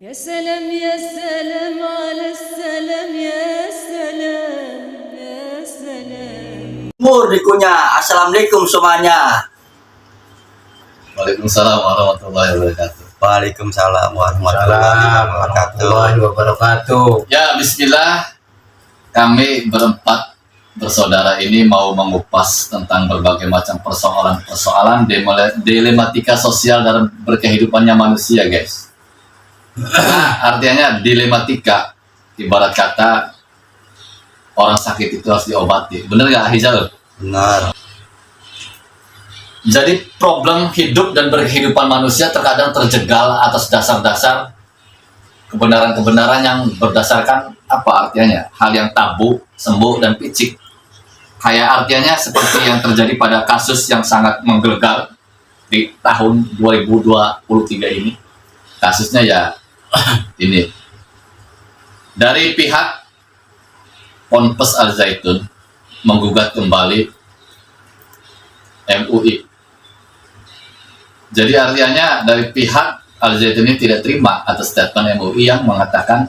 يا سلام يا سلام على السلام يا سلام يا سلام. Dikunya, assalamualaikum semuanya. Waalaikumsalam warahmatullahi wabarakatuh. Waalaikumsalam warahmatullahi wabarakatuh. Ya, bismillah. Kami berempat bersaudara ini mau mengupas tentang berbagai macam persoalan dilematika sosial dalam berkehidupannya manusia, guys. Nah, artinya dilematika ibarat kata orang sakit itu harus diobati. Bener gak, Hizal? Benar. Jadi problem hidup dan berkehidupan manusia terkadang terjegal atas dasar-dasar kebenaran-kebenaran yang berdasarkan apa artinya? Hal yang tabu, sembuh, dan picik. Kayak artinya seperti yang terjadi pada kasus yang sangat menggelegar di tahun 2023 ini. Kasusnya ya ini. Dari pihak Ponpes Al Zaitun menggugat kembali MUI. Jadi artinya dari pihak Al Zaitun ini tidak terima atas statement MUI yang mengatakan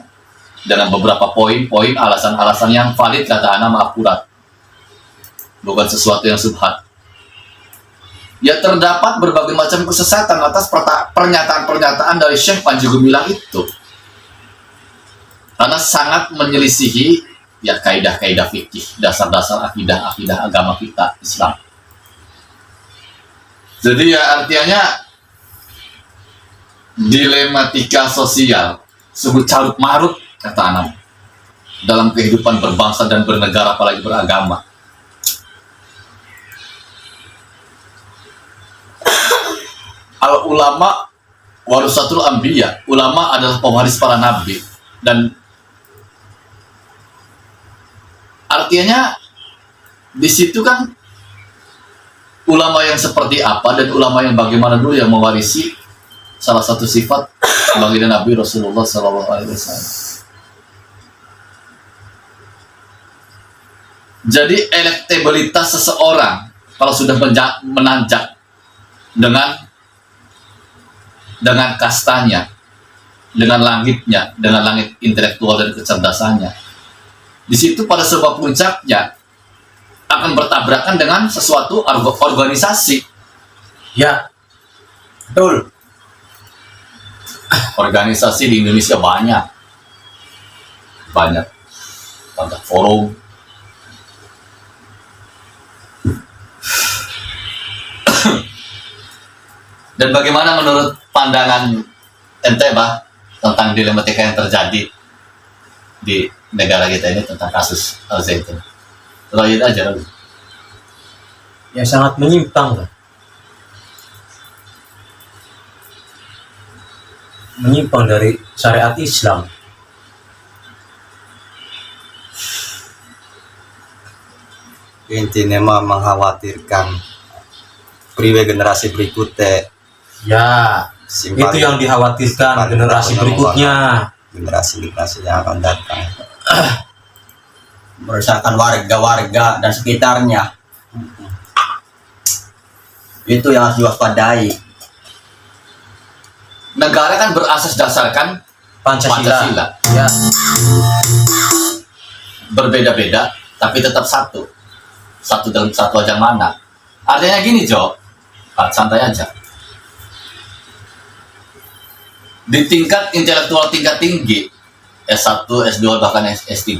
dengan beberapa poin-poin alasan-alasan yang valid kata Ana akurat, bukan sesuatu yang subhat. Ya terdapat berbagai macam kesesatan atas pernyataan-pernyataan dari Syekh Panji Gumilang itu, karena sangat menyelisihi ya kaidah-kaidah fikih, dasar-dasar akidah agama kita Islam. Jadi ya artinya dilematika sosial sungguh carut marut kata Anam dalam kehidupan berbangsa dan bernegara, apalagi beragama. Al ulama warasatul anbiya, ulama adalah pewaris para nabi, dan artinya di situ kan ulama yang seperti apa dan ulama yang bagaimana dulu yang mewarisi salah satu sifat baginda Nabi Rasulullah SAW. Jadi elektabilitas seseorang kalau sudah menanjak dengan kastanya, dengan langitnya, dengan langit intelektual dan kecerdasannya, di situ pada sebuah puncaknya akan bertabrakan dengan sesuatu organisasi. Ya, betul. Organisasi di Indonesia banyak, banyak forum. Dan bagaimana menurut pandangan ente, Bah, tentang dilematika yang terjadi di negara kita ini tentang kasus Al Zaitun? Terlalu aja. Ya sangat menyimpang lah. Menyimpang dari syariat Islam. Intinya mah mengkhawatirkan priwe generasi berikutnya. Ya, itu yang dikhawatirkan generasi berikutnya. Generasi yang akan datang. Meresahkan warga-warga dan sekitarnya. Itu yang harus diwaspadai. Negara kan berasas dasarkan Pancasila. Ya. Berbeda-beda tapi tetap satu dalam satu ajang mana. Artinya gini, Jo, santai aja. Di tingkat intelektual tingkat tinggi, S1, S2, bahkan S3,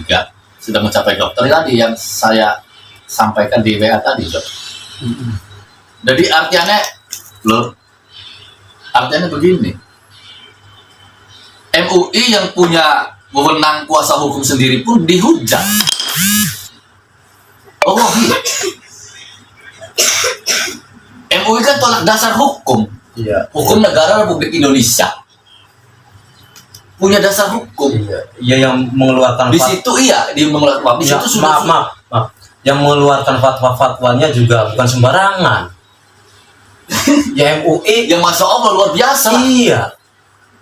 sudah mencapai dokter tadi yang saya sampaikan di WA tadi, Jo. Jadi artinya begini, MUI yang punya wewenang kuasa hukum sendiri pun dihujat. Oh iya, MUI kan tolak dasar hukum. Iya. Hukum negara Republik Indonesia punya dasar hukum. Iya, yang mengeluarkan di situ dia mengeluarkan. Di situ sudah maaf. Yang mengeluarkan fatwa-fatwanya juga bukan sembarangan. Ya MUI yang masya Allah luar biasa. Iya.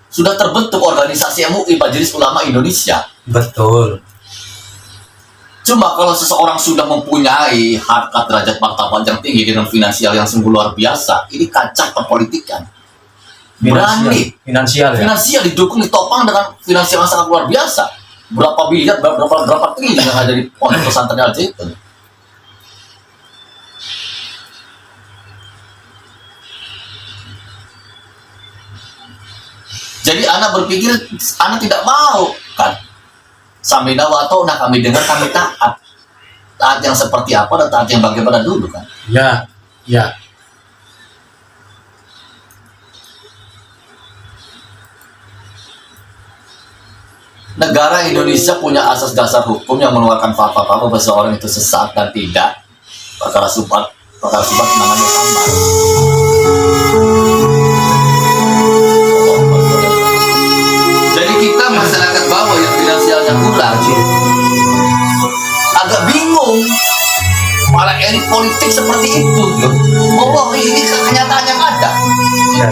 Sudah terbentuk organisasi MUI, Majelis Ulama Indonesia. Betul. Cuma kalau seseorang sudah mempunyai harkat, derajat, martabat yang tinggi dengan finansial yang sungguh luar biasa, ini kacau perpolitikan. berani, finansial ya. finansial didukung, ditopang dengan finansial yang sangat luar biasa. Berapa miliar, berapa triliun yang ada di pondok pesantren Al Zaitun. Jadi anak berpikir, anak tidak mau kan. Samina wa ta'na, kami dengar, kami taat. Taat yang seperti apa dan taat yang bagaimana dulu kan. Ya, ya. Negara Indonesia punya asas dasar hukum yang mengeluarkan fatwa bahwa seseorang itu sesat dan tidak. Perkara subat menangani samar. Jadi kita masyarakat bawah yang finansialnya kurang, agak bingung. Para elit politik seperti itu, bahwa ini kenyataan yang ada. Ya.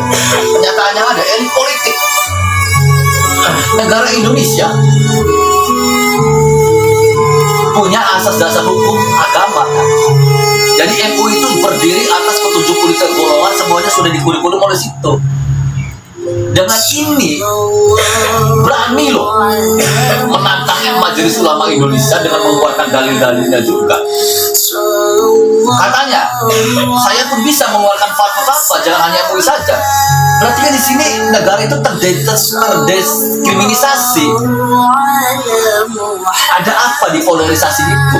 Kenyataan yang ada, elit politik negara Indonesia punya asas dasar hukum agama kan? Jadi MU itu berdiri atas ke-73 golongan, semuanya sudah dikurikulum oleh situ. Dengan ini berani loh menantang Majelis Ulama Indonesia dengan mengeluarkan dalil-dalilnya juga. Katanya saya pun bisa mengeluarkan fatwa, jangan hanya MUI saja. Berarti kan di sini negara itu terdiskriminasi. Ada apa di polarisasi itu?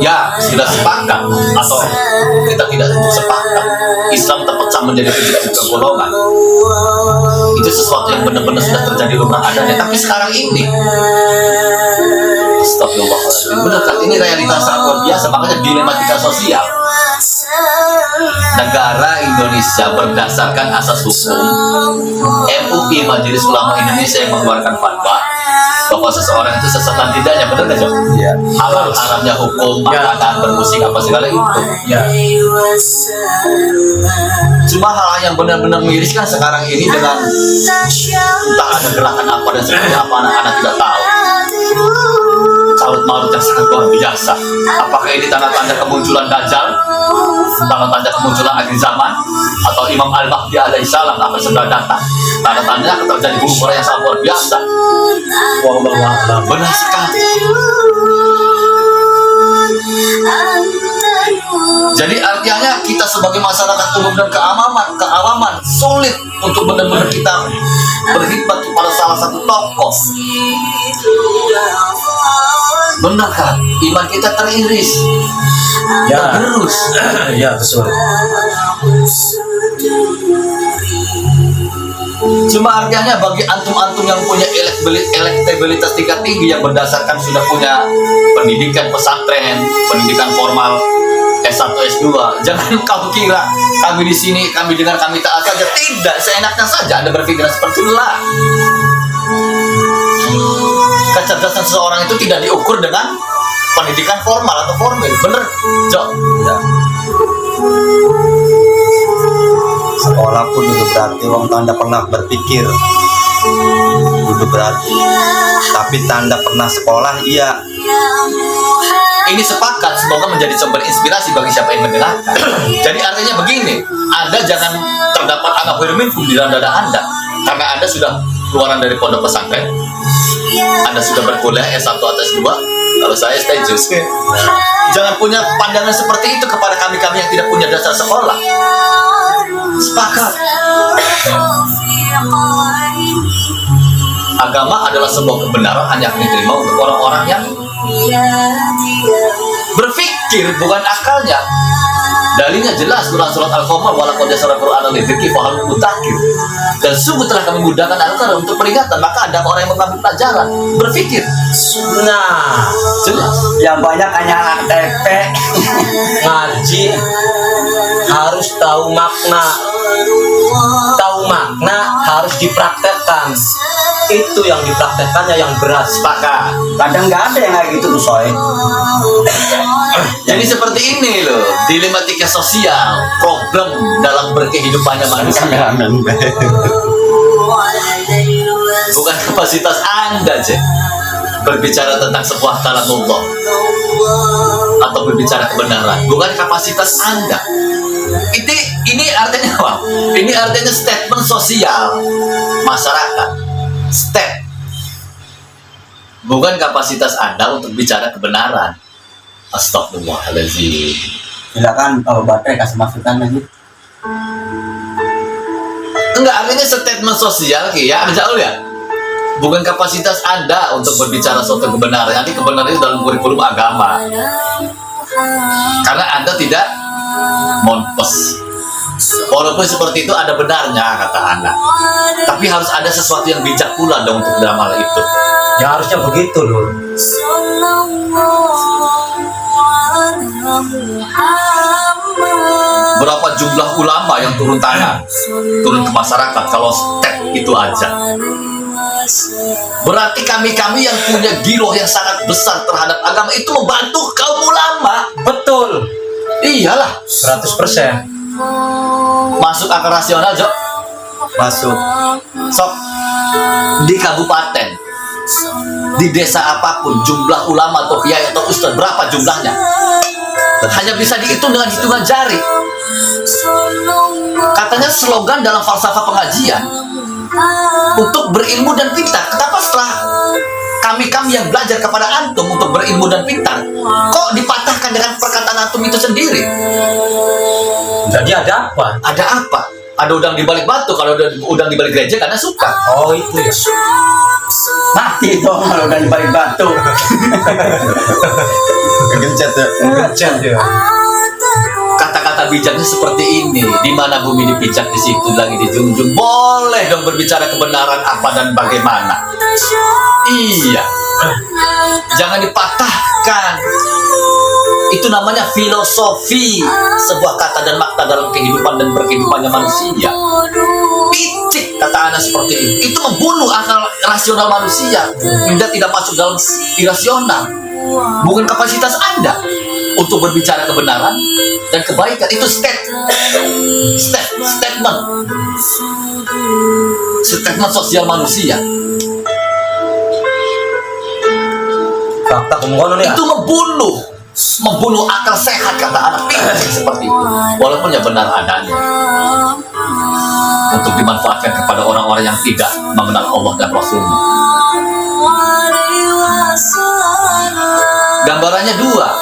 Ya, sudah sepakat atau kita tidak sepakat. Islam terpecah menjadi 73 golongan. Itu sesuatu yang benar-benar sudah terjadi lumrah adanya. Tapi sekarang ini, astagfirullahaladzim, benar kan? Ini realitas sangat luar biasa. Makanya dilematika sosial. Negara Indonesia berdasarkan asas hukum, MUI Majelis Ulama Indonesia yang mengeluarkan fatwa bahwa seseorang itu sesat dan tidaknya, benar nggak Jok? Iya. Haram-haramnya hukum, makanan, bermusik, apa segala itu. Ya. Cuma hal yang benar-benar miriskan sekarang ini dengan entah ada gerakan apa dan seperti apa, anak-anak tidak tahu. Carut marut yang sangat luar biasa. Apakah ini tanda-tanda kemunculan Dajjal, tanda-tanda kemunculan akhir zaman, atau Imam Al-Mahdi alaihissalam akan segera datang? Tanda-tandanya akan terjadi huru-hara yang sangat luar biasa. Benar sekali. Jadi artinya kita sebagai masyarakat umum dan keawaman sulit untuk benar-benar kita berkhidmat kepada salah satu tokoh. Benar kan? Iman kita teriris, Ya. tergerus. Ya, betul. Cuma artinya bagi antum-antum yang punya elektabilitas tingkat tinggi, yang berdasarkan sudah punya pendidikan pesantren, pendidikan formal S1, S2, jangan kau kira kami di sini, kami dengar, kami taat saja. Tidak, seenaknya saja Anda berpikiran seperti itulah. Kecerdasan seseorang itu tidak diukur dengan pendidikan formal atau formil. Bener, Jok? Ya. Sekolah pun dulu berarti wong tanda pernah berpikir dulu berarti, tapi tanda pernah sekolah iya. Ini sepakat, semoga menjadi sumber inspirasi bagi siapa yang mendengarkan. Jadi artinya begini, Anda jangan terdapat anggap minkum di dalam dada Anda, karena Anda sudah keluaran dari pondok pesantren, Anda sudah berkuliah S1 atau S2, kalau saya stay jus. Jangan punya pandangan seperti itu kepada kami-kami yang tidak punya dasar sekolah. Sepakat. Agama adalah sebuah kebenaran hanya diterima untuk orang-orang yang berpikir, bukan akalnya. Dalilnya jelas, surat Al-Qamar, walaqad yassarna al-Qur'ana lidzikri fahal mudzakir. Dan sungguh telah kami mudahkan Al-Qur'an untuk peringatan, maka ada orang yang mengambil pelajaran, berpikir. Nah, Jelas. Yang banyak hanya anak TP. ngaji harus tahu makna. Tahu makna harus dipraktekkan. Itu yang dipraktekkannya yang berat. Sepakat. Kadang nggak ada yang kayak gitu tuh Soy. Jadi seperti ini loh, dilematika sosial, problem dalam berkehidupannya manusia. Bukan kapasitas Anda, Cek. berbicara tentang sebuah kalamullah atau berbicara kebenaran, bukan kapasitas Anda. Ini artinya apa? Ini artinya statement sosial masyarakat. Step. Bukan kapasitas Anda untuk bicara kebenaran. Astagfirullahaladzim. Silakan kalau baterai kasih masukan lagi. Enggak, artinya statement sosial ya, jauh ya. Bukan kapasitas Anda untuk berbicara suatu kebenaran. Nanti kebenaran itu dalam kurikulum agama. Karena Anda tidak monpes. Walaupun seperti itu ada benarnya kata Anda. Tapi harus ada sesuatu yang bijak pula dong untuk dalam hal itu. Ya harusnya begitu loh. Berapa jumlah ulama yang turun tangan, turun ke masyarakat kalau step itu aja. Berarti kami-kami yang punya giroh yang sangat besar terhadap agama itu membantu kaum ulama. Betul. Iyalah, 100%. masuk akal rasional, Jok. Masuk. Sok di kabupaten, di desa apapun, jumlah ulama atau kiai atau ustadz berapa jumlahnya? Hanya bisa dihitung dengan hitungan jari. Katanya slogan dalam falsafah pengajian untuk berilmu dan pintar. Kenapa setelah kami yang belajar kepada antum untuk berilmu dan pintar, kok dipatahkan dengan perkataan antum itu sendiri? Jadi ada apa? Ada apa? Ada udang di balik batu. Kalau ada udang di balik gereja karena suka. Oh itu ya. Mati dong kalau udah di balik batu. Kegencet ya. Kegencet ya. Kata-kata bijaknya seperti ini. Di mana bumi dipijak, di situ lagi dijunjung. Boleh dong berbicara kebenaran apa dan bagaimana. Iya. Jangan dipatahkan. Itu namanya filosofi, sebuah kata dan makna dalam kehidupan dan berkehidupannya manusia. Picik kata anak seperti ini. Itu membunuh akal rasional manusia. Anda tidak masuk dalam irasional. Bukan kapasitas Anda untuk berbicara kebenaran dan kebaikan. Itu statement sosial manusia. Fakta kemudian ya. Itu membunuh akal sehat kata anak picik seperti itu. Walaupun ya benar adanya untuk dimanfaatkan kepada orang-orang yang tidak mengenal Allah dan Rasulnya. Gambarannya dua.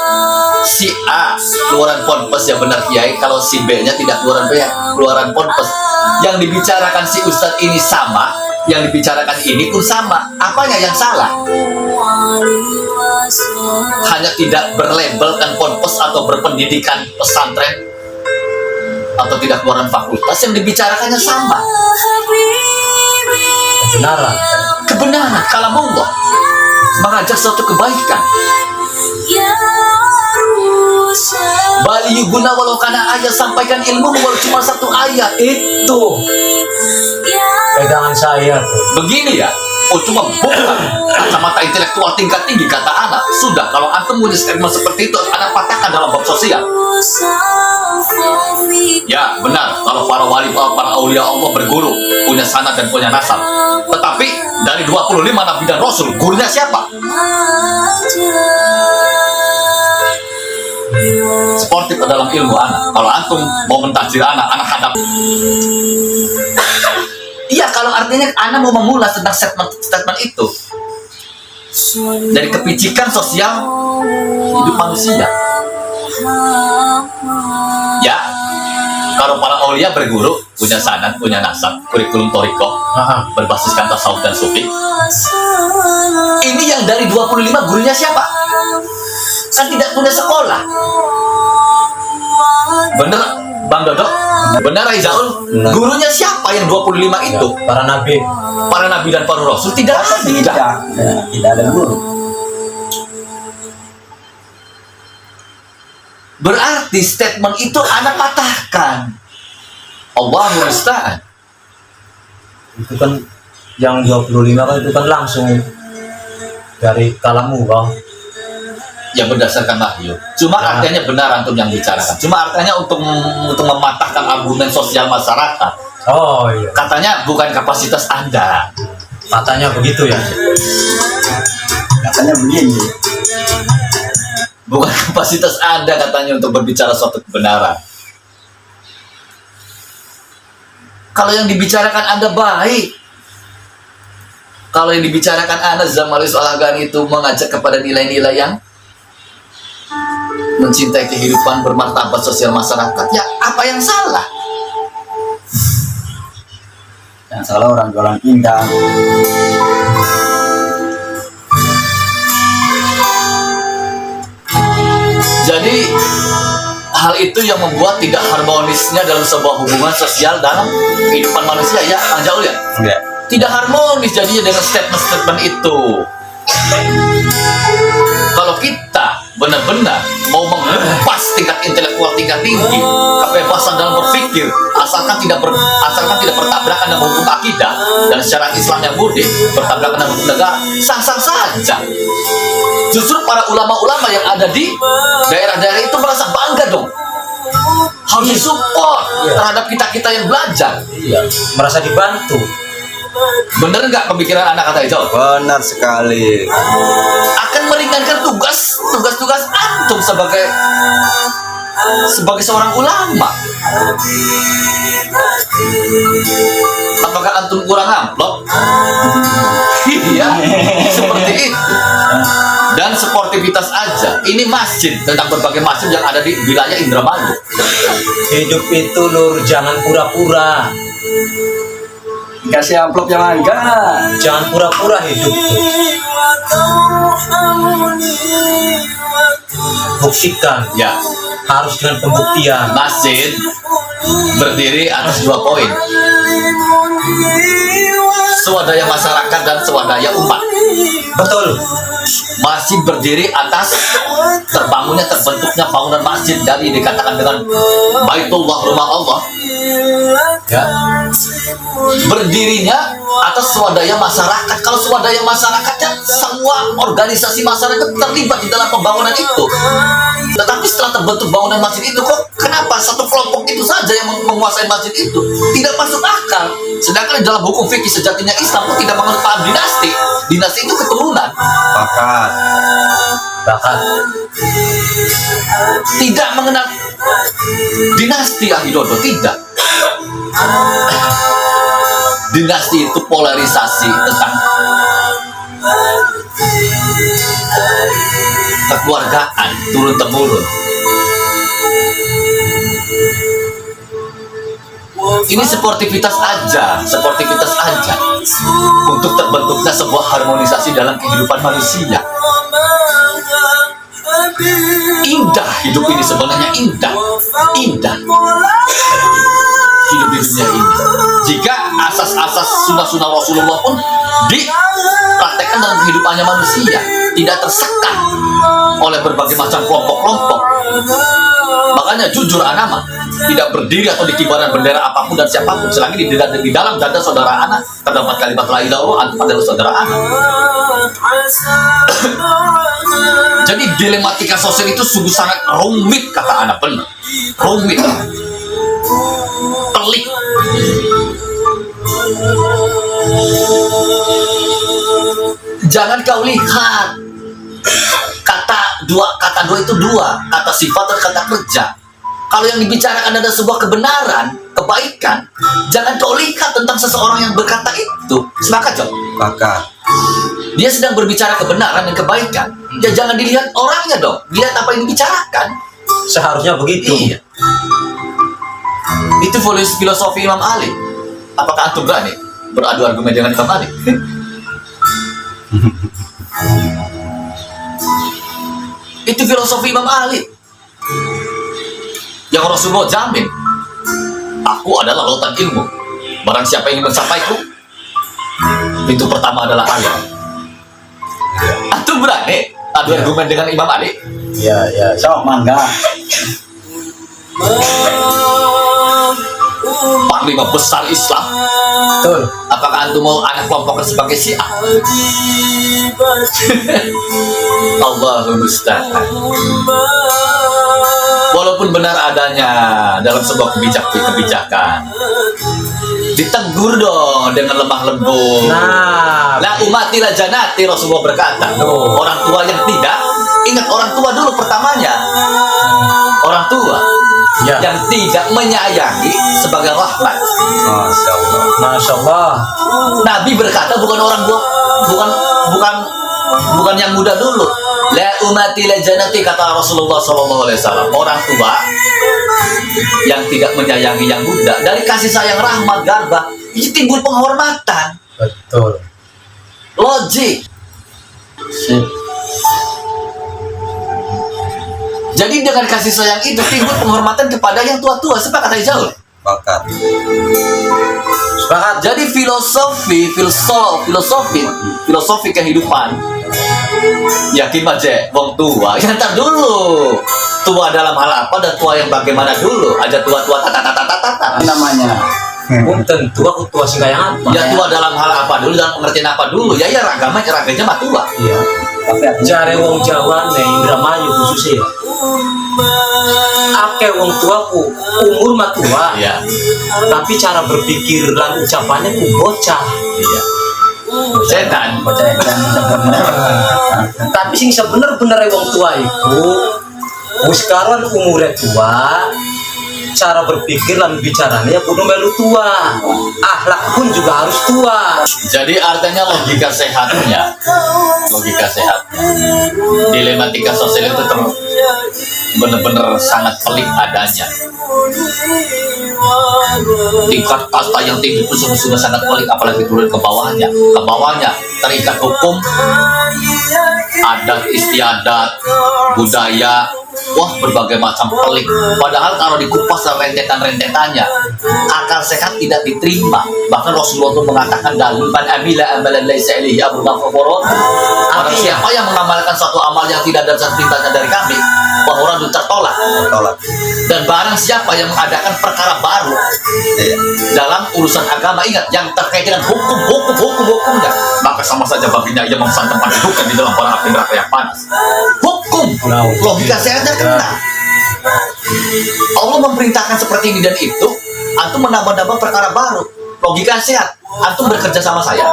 Si A keluaran ponpes yang benar kiai, kalau si B nya tidak keluaran ponpes. Yang dibicarakan si ustadz ini sama, yang dibicarakan ini pun sama. Apanya yang salah? Hanya tidak berlabelkan ponpes atau berpendidikan pesantren atau tidak keluaran fakultas, yang dibicarakannya sama. Kebenaran kalamullah, mengajak suatu kebaikan. Bali guna walau karena ayat, sampaikan ilmu walau cuma satu ayat. Itu pegangan saya tuh. Begini ya. Oh cuma bukan kacamata intelektual tingkat tinggi kata anak. Sudah, kalau antum punya statement seperti itu, anak patahkan dalam bab sosial. Ya benar, kalau para wali, para aulia Allah berguru, punya sanad dan punya nasab. Tetapi dari 25 nabi dan rasul, gurunya siapa? Sportif dalam ilmu anak. Kalau antum mau mentajir anak hadap. Iya, kalau artinya anak mau mengulas tentang statement itu dari kepicikan sosial hidup manusia. Ya, kalau para aulia berguru, punya sanad, punya nasab, kurikulum toriko, berbasiskan tasawuf dan sufi. Ini yang dari 25 gurunya siapa? Kan tidak punya sekolah. Bener Bang Dodo? Benar Aizaul? Gurunya siapa yang 25 itu? Para nabi Dan para rasul tidak ada. Tidak ada guru. Berarti statement itu anak patahkan. Allahul musta'an. Itu kan yang 25 kan itu kan langsung dari kalamu bang. Ya berdasarkan wahyu. Cuma artinya benar antum yang bicarakan. Cuma artinya untuk mematahkan argumen sosial masyarakat. Oh iya. Katanya bukan kapasitas Anda. Katanya begitu ya. Katanya begini. Bukan kapasitas Anda katanya untuk berbicara suatu kebenaran. Kalau yang dibicarakan Anda baik, kalau yang dibicarakan Anda Zamalis Olagan itu mengajak kepada nilai-nilai yang mencintai kehidupan bermartabat sosial masyarakat, ya apa yang salah? Yang salah orang jualan indah. Jadi hal itu yang membuat tidak harmonisnya dalam sebuah hubungan sosial dalam kehidupan manusia, ya Kang Jaul ya? Ya. Tidak harmonis jadinya dengan statement-statement itu. Kalau kita benar-benar mau mengupas tingkat intelektual tingkat tinggi, kebebasan dalam berpikir, asalkan tidak bertabrakan dengan hukum akidah dan syariat Islam yang murni, bertabrakan dengan hukum negara, sah-sah saja. Justru para ulama-ulama yang ada di daerah-daerah itu merasa bangga dong, harus disupport terhadap kita-kita yang belajar. Iya, merasa dibantu. Bener nggak pemikiran anak kata itu? Benar sekali. Akan meringankan tugas-tugas antum sebagai seorang ulama. Apakah antum kurang amplop? Iya, seperti itu. Dan sportivitas aja. Ini masjid, tentang berbagai masjid yang ada di wilayah Indramayu. Hidup itu Nur, jangan pura-pura. Kasih amplop yang enggak. Jangan pura-pura hidup tuh. Buktikan, Ya, harus dengan pembuktian. masjid berdiri atas 2 poin. Swadaya masyarakat dan swadaya umat. Betul. Masjid berdiri atas terbentuknya bangunan masjid dari dikatakan dengan Baitullah, rumah Allah, ya, berdirinya atas swadaya masyarakat. Kalau swadaya masyarakatnya semua organisasi masyarakat terlibat di dalam pembangunan itu. Tetapi setelah terbentuk bangunan masjid itu, kok kenapa satu kelompok itu saja yang menguasai masjid itu? Tidak masuk akal. Sedangkan di dalam hukum fikih sejatinya Islam itu tidak mengenal paham dinasti. Dinasti itu keturunan. Bakat. Tidak mengenal dinasti, Ahli Dodo, tidak. Dinasti itu polarisasi tentang kekeluargaan turun-temurun. Ini sportivitas aja untuk terbentuknya sebuah harmonisasi dalam kehidupan manusia. Indah hidup ini, sebenarnya indah hidup di dunia ini. Jika asas-asas sunnah-sunnah Rasulullah pun dipraktekkan dalam kehidupannya manusia, tidak tersekat oleh berbagai macam kelompok-kelompok. Makanya jujur anak tidak berdiri atau di kibaran bendera apapun dan siapapun selagi di dalam dada saudara anak terdapat kalimat la ilaha illallah, antum adalah saudara anak. Jadi dilematika sosial itu sungguh sangat rumit, kata anak, benar rumit, pelik. Jangan kau lihat kata dua itu dua, kata sifat dan kata kerja. Kalau yang dibicarakan ada sebuah kebenaran, kebaikan, jangan kau lihat tentang seseorang yang berkata itu. Sepakat, Jok? Bakat. Dia sedang berbicara kebenaran dan kebaikan. Ya jangan dilihat orangnya dong, lihat apa yang dibicarakan. Seharusnya begitu. Iya. Itu filosofi Imam Ali. Apakah antum berani beradu argumen dengan Imam Ali? Itu filosofi Imam Ali yang Rasulullah jamin, aku adalah lautan ilmu, barang siapa yang ingin mencapaiku, pintu pertama adalah alim. Antum berani adu argumen dengan Imam Ali? Ya. Sok mangga. Panglima besar Islam. Betul. Apakah antum mau anak kelompokkan sebagai Syiah? Allahul musta'an. Walaupun benar adanya dalam sebuah kebijakan ditegur dong dengan lemah lembut. Nah, La umatilah janati, Rasulullah berkata. Orang tua yang tidak, ingat orang tua dulu pertamanya. Orang tua ya. yang tidak menyayangi sebagai rahmat. Masya Allah. Masya Allah. Nabi berkata bukan yang muda dulu. La umatilah janati, kata Rasulullah SAW. Orang tua yang tidak menyayangi yang muda, dari kasih sayang rahmat garbah itu timbul penghormatan. Betul. Logik. Jadi dengan kasih sayang itu timbul penghormatan kepada yang tua-tua. Sepakat aja jauh. Bakat. Sepakat. Jadi filosofi kehidupan. Yakin aja, wong tua. Ya ntar dulu. Tua dalam hal apa dan tua yang bagaimana dulu? Aja tua-tua tata namanya. Punten tua tua sing kaya apa? Ya tua dalam hal apa dulu, dalam pengertian apa dulu? Ya raganya mah tua. Iya. Jare wong Jawa nih Indramayu khususnya. Ake wong tuaku umur mah tua. Iya. Tapi cara berpikir lan ucapannya ku bocah. Iya. Setan. Tapi sing sebener-bener wong tua itu wis karon umure tua, cara berpikir dan bicaranya ya kudu melu tua, akhlak pun juga harus tua. Jadi artinya logika sehatnya dilematika sosial itu benar-benar sangat pelik adanya. Tingkat kasta yang tinggi itu sungguh sangat pelik, apalagi turun ke bawahnya terikat hukum, adat istiadat, budaya, wah berbagai macam pelik. Padahal kalau dikupas dan rentetan-rentetannya, akal sehat tidak diterima. Bahkan Rasulullah itu mengatakan dalam man amila amalan laisa ilaihi amruna fahuwa radd. Barang siapa yang mengamalkan suatu amal yang tidak ada perintahnya dari kami, bahwa itu tertolak. Dan barang siapa yang mengadakan perkara baru dalam urusan agama, ingat yang terkait dengan hukumnya, maka sama saja baginya ia memesan tempat dudukkan di dalam bara api neraka yang panas. Hukum, logika sehatnya kena. Allah memerintahkan seperti ini dan itu, antum menambah-nambah perkara baru. Logika sehat, antum bekerja sama saya,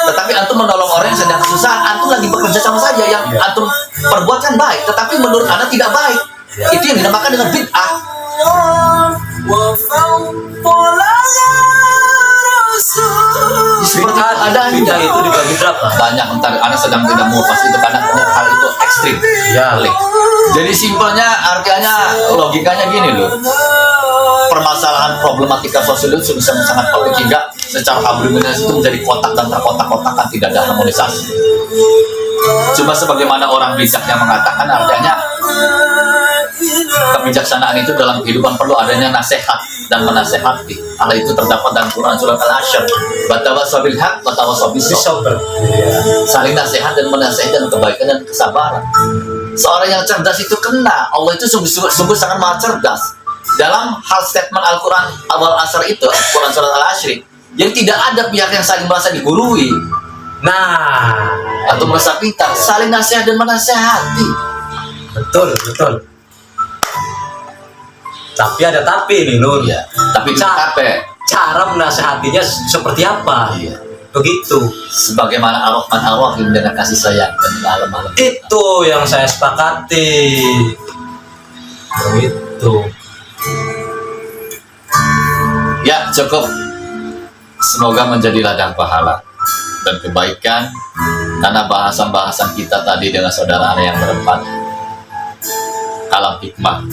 tetapi antum menolong orang yang sedang kesusahan. Antum lagi bekerja sama saya, yang antum perbuatkan baik, tetapi menurut anda tidak baik. Itu yang dinamakan dengan bid'ah. Seperti adanya itu dibagi berapa? banyak. Ntar anak sedang tidak mau pas itu karena hal itu ekstrim. Ya. Jadi simpelnya artinya logikanya gini loh. Permasalahan problematika sosial itu sudah sangat pelik hingga secara harmonisasi itu menjadi kotak dan terkotak-kotakan, tidak ada harmonisasi. Cuma sebagaimana orang bijak yang mengatakan, artinya kebijaksanaan itu dalam kehidupan perlu adanya nasihat dan menasehati. Hal itu terdapat dalam Quran surat Al-Ashr. Batawassaw bil haq, batawassaw bis sabr. Saling nasihat dan menasehati dan kebaikan dan kesabaran. Seorang yang cerdas itu kena. Allah itu sungguh sangat maha cerdas. Dalam hal statement Al-Quran awal asar itu, Quran surat Al-Ashr, jadi tidak ada pihak yang saling merasa digurui atau merasa pintar, saling nasihat dan menasehati. Betul. Tapi ada tapi nih Nur. Iya. Tapi cara menasehatinya seperti apa? Iya. Begitu. Sebagaimana Ar-Rahman Ar-Rahim dengan kasih sayang dan malam-malam. Itu yang saya sepakati. Begitu. Ya cukup. Semoga menjadi ladang pahala dan kebaikan karena bahasan-bahasan kita tadi dengan saudara yang berempat. Alam hikmah.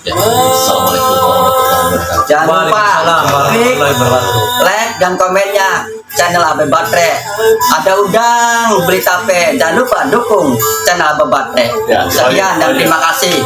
Ya, Assalamualaikum warahmatullahi wabarakatuh. Jangan lupa Waalaikumsalam klik warahmatullahi wabarakatuh. like dan komennya channel Abe Batre. Ada udang beli tape. Jangan lupa dukung channel Abe Batre. Ya, Sekian dan terima kasih.